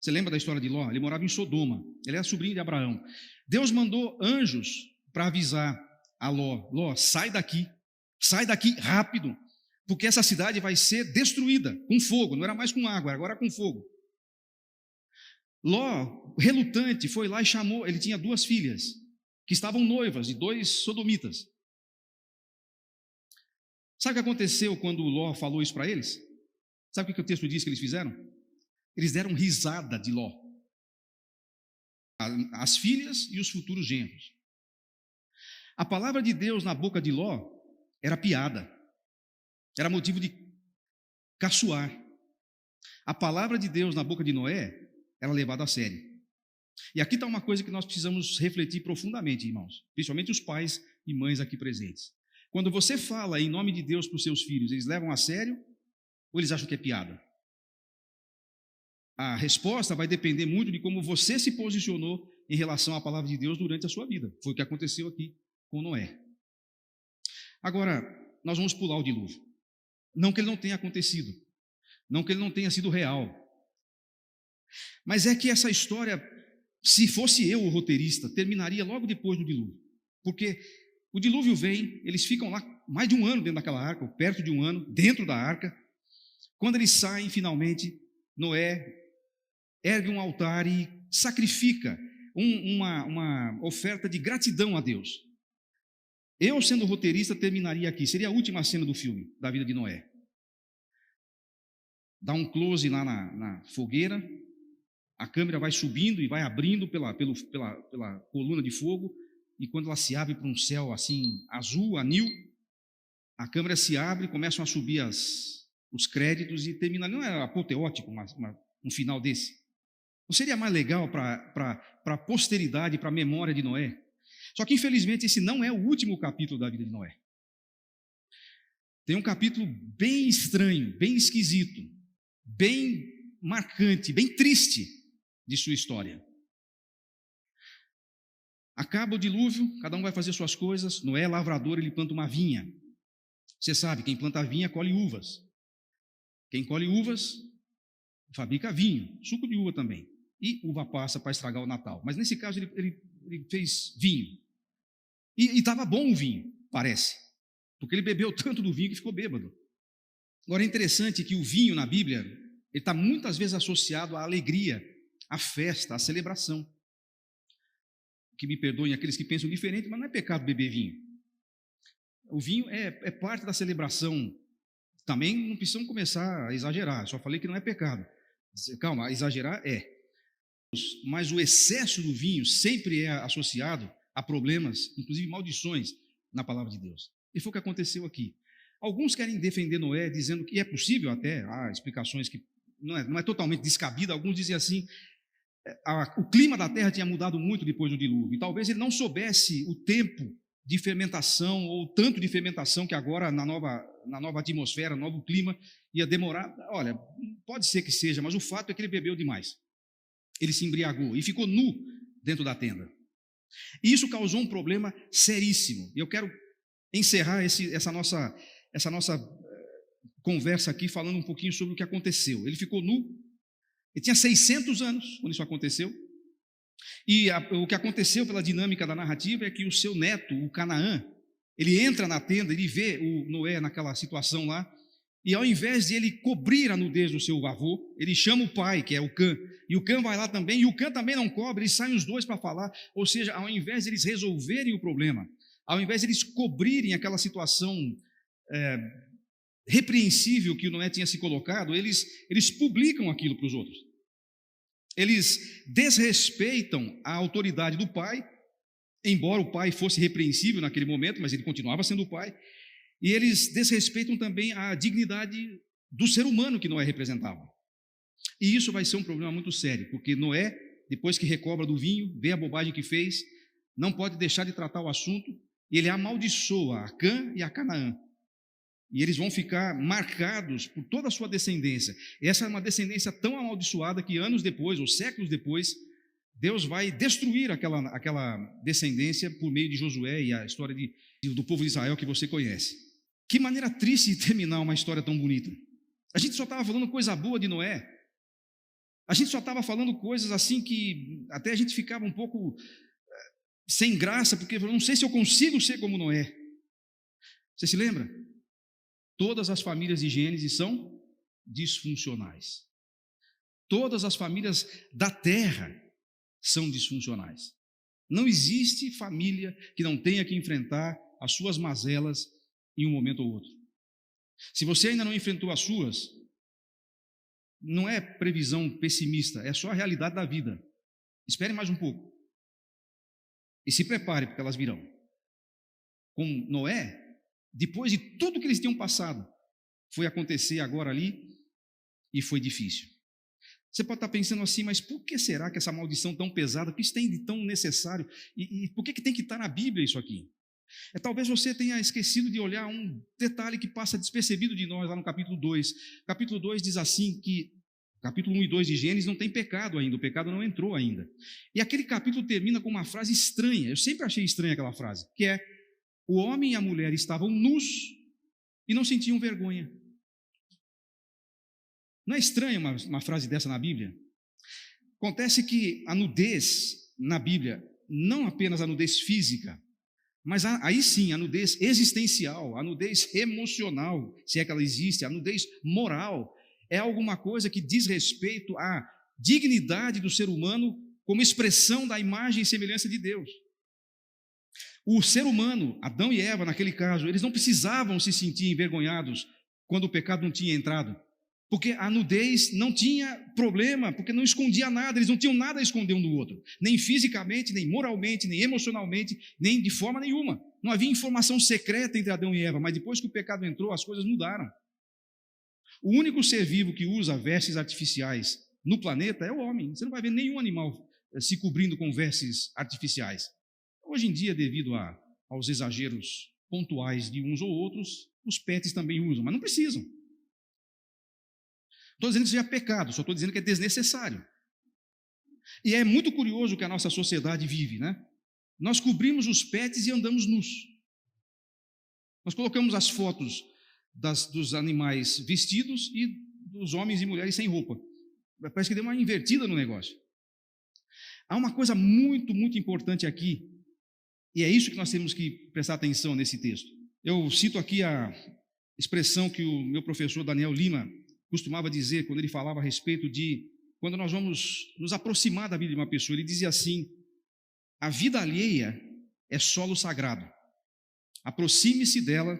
Você lembra da história de Ló? Ele morava em Sodoma, ele era sobrinho de Abraão. Deus mandou anjos para avisar a Ló: Ló, sai daqui rápido, porque essa cidade vai ser destruída com fogo, não era mais com água, agora com fogo. Ló, relutante, foi lá e chamou, ele tinha 2 filhas, que estavam noivas de 2 sodomitas. Sabe o que aconteceu quando Ló falou isso para eles? Sabe o que o texto diz que eles fizeram? Eles deram risada de Ló. As filhas e os futuros genros. A palavra de Deus na boca de Ló era piada. Era motivo de caçoar. A palavra de Deus na boca de Noé era levada a sério. E aqui está uma coisa que nós precisamos refletir profundamente, irmãos. Principalmente os pais e mães aqui presentes. Quando você fala em nome de Deus para os seus filhos, eles levam a sério ou eles acham que é piada? A resposta vai depender muito de como você se posicionou em relação à palavra de Deus durante a sua vida. Foi o que aconteceu aqui com Noé. Agora, nós vamos pular o dilúvio. Não que ele não tenha acontecido, não que ele não tenha sido real, mas é que essa história, se fosse eu o roteirista, terminaria logo depois do dilúvio, porque o dilúvio vem, eles ficam lá mais de 1 ano dentro daquela arca, ou perto de 1 ano, dentro da arca. Quando eles saem, finalmente, Noé ergue um altar e sacrifica uma oferta de gratidão a Deus. Eu, sendo roteirista, terminaria aqui. Seria a última cena do filme, da vida de Noé. Dá um close lá na fogueira, a câmera vai subindo e vai abrindo pela coluna de fogo, e quando ela se abre para um céu assim, azul, anil, a câmera se abre, começam a subir os créditos e termina. Não é apoteótico um final desse? Não seria mais legal para a posteridade, para a memória de Noé? Só que, infelizmente, esse não é o último capítulo da vida de Noé. Tem um capítulo bem estranho, bem esquisito, bem marcante, bem triste de sua história. Acaba o dilúvio, cada um vai fazer suas coisas. Noé é lavrador, ele planta uma vinha. Você sabe, quem planta vinha colhe uvas. Quem colhe uvas fabrica vinho, suco de uva também. E uva passa para estragar o Natal. Mas nesse caso ele fez vinho. E estava bom o vinho, parece. Porque ele bebeu tanto do vinho que ficou bêbado. Agora é interessante que o vinho na Bíblia, ele está muitas vezes associado à alegria, à festa, à celebração. Que me perdoem aqueles que pensam diferente, mas não é pecado beber vinho. O vinho é parte da celebração. Também não precisamos começar a exagerar, só falei que não é pecado. Calma, exagerar é. Mas o excesso do vinho sempre é associado a problemas, inclusive maldições, na palavra de Deus. E foi o que aconteceu aqui. Alguns querem defender Noé, dizendo que é possível até, há explicações que não é totalmente descabida. Alguns dizem assim, O clima da terra tinha mudado muito depois do dilúvio, e talvez ele não soubesse o tempo de fermentação, ou tanto de fermentação que agora na nova atmosfera, no novo clima, ia demorar. Olha, pode ser que seja, mas o fato é que ele bebeu demais. Ele se embriagou e ficou nu dentro da tenda. E isso causou um problema seríssimo. E eu quero encerrar essa nossa conversa aqui falando um pouquinho sobre o que aconteceu. Ele ficou nu, ele tinha 600 anos quando isso aconteceu. E o que aconteceu pela dinâmica da narrativa é que o seu neto, o Canaã, ele entra na tenda, ele vê o Noé naquela situação lá, e ao invés de ele cobrir a nudez do seu avô, ele chama o pai, que é o Cã, e o Cã vai lá também, e o Cã também não cobre, eles saem os dois para falar. Ou seja, ao invés de eles resolverem o problema, ao invés de eles cobrirem aquela situação repreensível que o Noé tinha se colocado, eles publicam aquilo para os outros. Eles desrespeitam a autoridade do pai, embora o pai fosse repreensível naquele momento, mas ele continuava sendo o pai, e eles desrespeitam também a dignidade do ser humano que Noé representava. E isso vai ser um problema muito sério, porque Noé, depois que recobra do vinho, vê a bobagem que fez, não pode deixar de tratar o assunto, e ele amaldiçoa a Cã e a Canaã. E eles vão ficar marcados por toda a sua descendência. Essa é uma descendência tão amaldiçoada que anos depois, ou séculos depois, Deus vai destruir aquela descendência por meio de Josué e a história do povo de Israel que você conhece. Que maneira triste de terminar uma história tão bonita. A gente só estava falando coisa boa de Noé. A gente só estava falando coisas assim que até a gente ficava um pouco sem graça, porque eu não sei se eu consigo ser como Noé. Você se lembra? Todas as famílias de Gênesis são disfuncionais. Todas as famílias da terra são disfuncionais. Não existe família que não tenha que enfrentar as suas mazelas em um momento ou outro. Se você ainda não enfrentou as suas, não é previsão pessimista, é só a realidade da vida. Espere mais um pouco. E se prepare, porque elas virão. Com Noé, depois de tudo que eles tinham passado, foi acontecer agora ali e foi difícil. Você pode estar pensando assim, mas por que será que essa maldição tão pesada, o que isso tem de tão necessário? E por que tem que estar na Bíblia isso aqui? Talvez você tenha esquecido de olhar um detalhe que passa despercebido de nós lá no capítulo 2. Capítulo 2 diz assim que, capítulo 1 e 2 de Gênesis não tem pecado ainda, o pecado não entrou ainda. E aquele capítulo termina com uma frase estranha, eu sempre achei estranha aquela frase, que é: o homem e a mulher estavam nus e não sentiam vergonha. Não é estranha uma frase dessa na Bíblia? Acontece que a nudez na Bíblia, não apenas a nudez física, mas aí sim a nudez existencial, a nudez emocional, se é que ela existe, a nudez moral, é alguma coisa que diz respeito à dignidade do ser humano como expressão da imagem e semelhança de Deus. O ser humano, Adão e Eva, naquele caso, eles não precisavam se sentir envergonhados quando o pecado não tinha entrado, porque a nudez não tinha problema, porque não escondia nada, eles não tinham nada a esconder um do outro, nem fisicamente, nem moralmente, nem emocionalmente, nem de forma nenhuma. Não havia informação secreta entre Adão e Eva, mas depois que o pecado entrou, as coisas mudaram. O único ser vivo que usa vestes artificiais no planeta é o homem. Você não vai ver nenhum animal se cobrindo com vestes artificiais. Hoje em dia, devido aos exageros pontuais de uns ou outros, os pets também usam, mas não precisam. Estou dizendo que isso é pecado, só estou dizendo que é desnecessário. E é muito curioso que a nossa sociedade vive, né? Nós cobrimos os pets e andamos nus. Nós colocamos as fotos dos animais vestidos e dos homens e mulheres sem roupa. Parece que deu uma invertida no negócio. Há uma coisa muito, muito importante aqui, e é isso que nós temos que prestar atenção nesse texto. Eu cito aqui a expressão que o meu professor Daniel Lima costumava dizer quando ele falava a respeito de quando nós vamos nos aproximar da vida de uma pessoa. Ele dizia assim: a vida alheia é solo sagrado, aproxime-se dela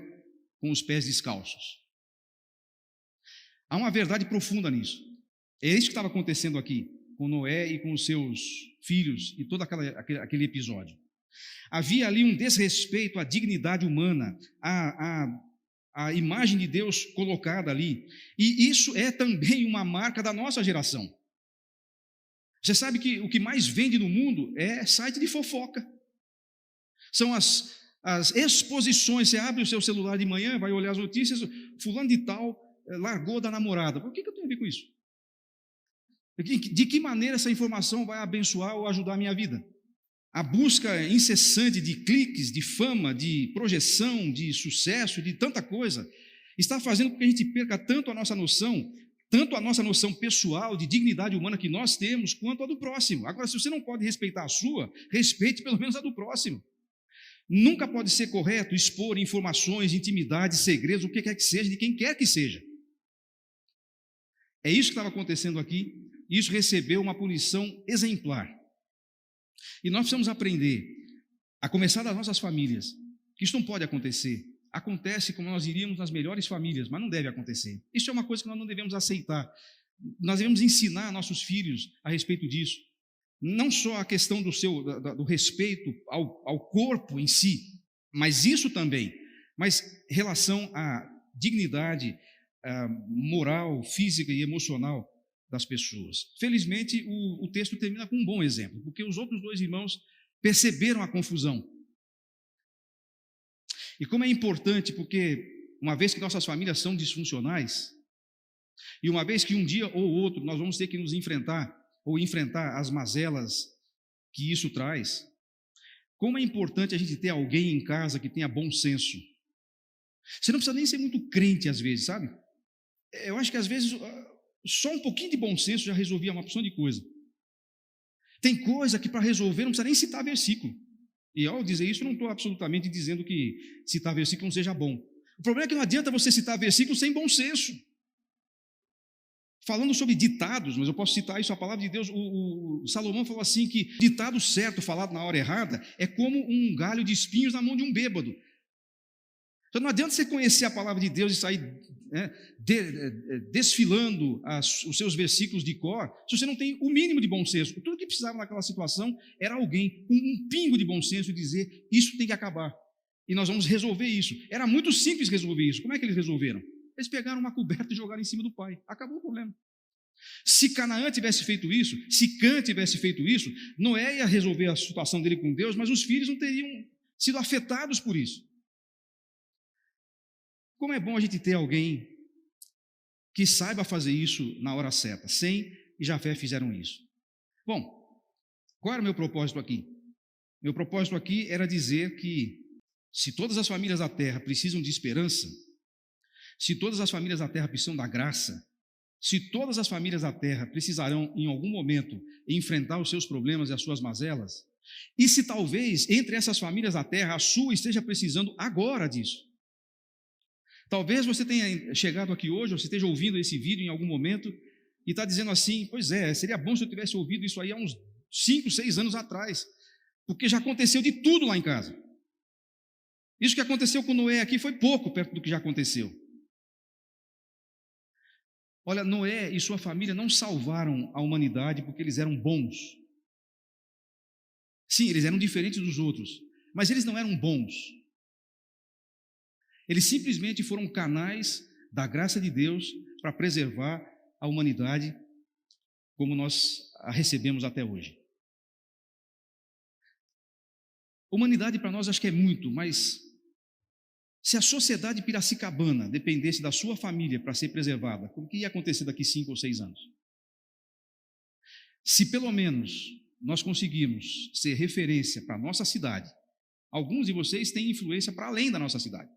com os pés descalços. Há uma verdade profunda nisso. É isso que estava acontecendo aqui com Noé e com os seus filhos e todo aquele episódio. Havia ali um desrespeito à dignidade humana, a imagem de Deus colocada ali, e isso é também uma marca da nossa geração. Você sabe que o que mais vende no mundo é site de fofoca. São as exposições. Você abre o seu celular de manhã, vai olhar as notícias, fulano de tal largou da namorada. Por que eu tenho a ver com isso? De que maneira essa informação vai abençoar ou ajudar a minha vida? A busca incessante de cliques, de fama, de projeção, de sucesso, de tanta coisa, está fazendo com que a gente perca tanto a nossa noção pessoal de dignidade humana que nós temos, quanto a do próximo. Agora, se você não pode respeitar a sua, respeite pelo menos a do próximo. Nunca pode ser correto expor informações, intimidades, segredos, o que quer que seja, de quem quer que seja. É isso que estava acontecendo aqui. Isso recebeu uma punição exemplar. E nós precisamos aprender, a começar das nossas famílias, que isso não pode acontecer. Acontece como nós iríamos nas melhores famílias, mas não deve acontecer. Isso é uma coisa que nós não devemos aceitar. Nós devemos ensinar nossos filhos a respeito disso. Não só a questão do respeito ao corpo em si, mas isso também, mas relação à dignidade moral, física e emocional das pessoas. Felizmente, o texto termina com um bom exemplo, porque os outros dois irmãos perceberam a confusão. E como é importante, porque uma vez que nossas famílias são disfuncionais, e uma vez que um dia ou outro nós vamos ter que nos enfrentar as mazelas que isso traz, como é importante a gente ter alguém em casa que tenha bom senso. Você não precisa nem ser muito crente às vezes, sabe? Eu acho que às vezes só um pouquinho de bom senso já resolvia uma porção de coisa. Tem coisa que para resolver não precisa nem citar versículo. E ao dizer isso, eu não estou absolutamente dizendo que citar versículo não seja bom. O problema é que não adianta você citar versículo sem bom senso. Falando sobre ditados, mas eu posso citar isso, a palavra de Deus, o Salomão falou assim, que ditado certo falado na hora errada é como um galho de espinhos na mão de um bêbado. Então não adianta você conhecer a palavra de Deus e sair desfilando os seus versículos de cor, se você não tem o mínimo de bom senso. Tudo que precisava naquela situação era alguém com um pingo de bom senso e dizer, isso tem que acabar, e nós vamos resolver isso. Era muito simples resolver isso. Como é que eles resolveram? Eles pegaram uma coberta e jogaram em cima do pai. Acabou o problema. Se Canaã tivesse feito isso, se Cã tivesse feito isso, Noé ia resolver a situação dele com Deus, mas os filhos não teriam sido afetados por isso. Como é bom a gente ter alguém que saiba fazer isso na hora certa. Sem e Jafé fizeram isso. Bom, qual era o meu propósito aqui? Meu propósito aqui era dizer que se todas as famílias da terra precisam de esperança, se todas as famílias da terra precisam da graça, se todas as famílias da terra precisarão em algum momento enfrentar os seus problemas e as suas mazelas, e se talvez entre essas famílias da terra a sua esteja precisando agora disso. Talvez você tenha chegado aqui hoje, ou você esteja ouvindo esse vídeo em algum momento e está dizendo assim, pois é, seria bom se eu tivesse ouvido isso aí há uns 5, 6 anos atrás, porque já aconteceu de tudo lá em casa. Isso que aconteceu com Noé aqui foi pouco perto do que já aconteceu. Olha, Noé e sua família não salvaram a humanidade porque eles eram bons. Sim, eles eram diferentes dos outros, mas eles não eram bons. Eles simplesmente foram canais da graça de Deus para preservar a humanidade como nós a recebemos até hoje. Humanidade para nós acho que é muito, mas se a sociedade piracicabana dependesse da sua família para ser preservada, o que ia acontecer daqui 5 ou 6 anos? Se pelo menos nós conseguirmos ser referência para a nossa cidade, alguns de vocês têm influência para além da nossa cidade,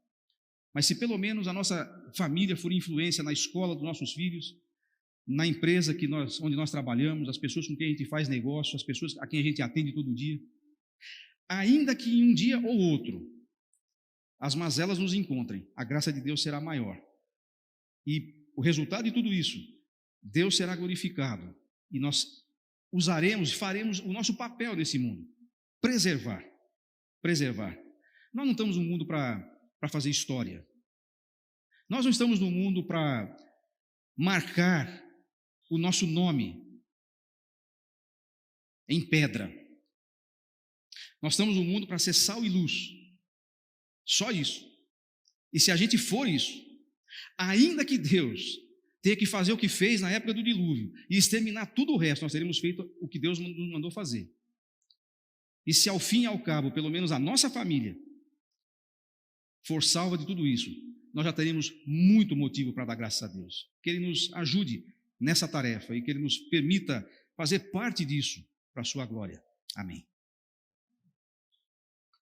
mas se pelo menos a nossa família for influência na escola dos nossos filhos, na empresa onde nós trabalhamos, as pessoas com quem a gente faz negócio, as pessoas a quem a gente atende todo dia, ainda que em um dia ou outro as mazelas nos encontrem, a graça de Deus será maior. E o resultado de tudo isso, Deus será glorificado e nós usaremos, faremos o nosso papel nesse mundo, preservar. Nós não estamos no mundo para fazer história. Nós não estamos no mundo para marcar o nosso nome em pedra. Nós estamos no mundo para ser sal e luz. Só isso. E se a gente for isso, ainda que Deus ter que fazer o que fez na época do dilúvio e exterminar tudo o resto, nós teríamos feito o que Deus nos mandou fazer. E se ao fim e ao cabo, pelo menos a nossa família for salva de tudo isso, nós já teríamos muito motivo para dar graças a Deus. Que Ele nos ajude nessa tarefa e que Ele nos permita fazer parte disso para a sua glória. Amém.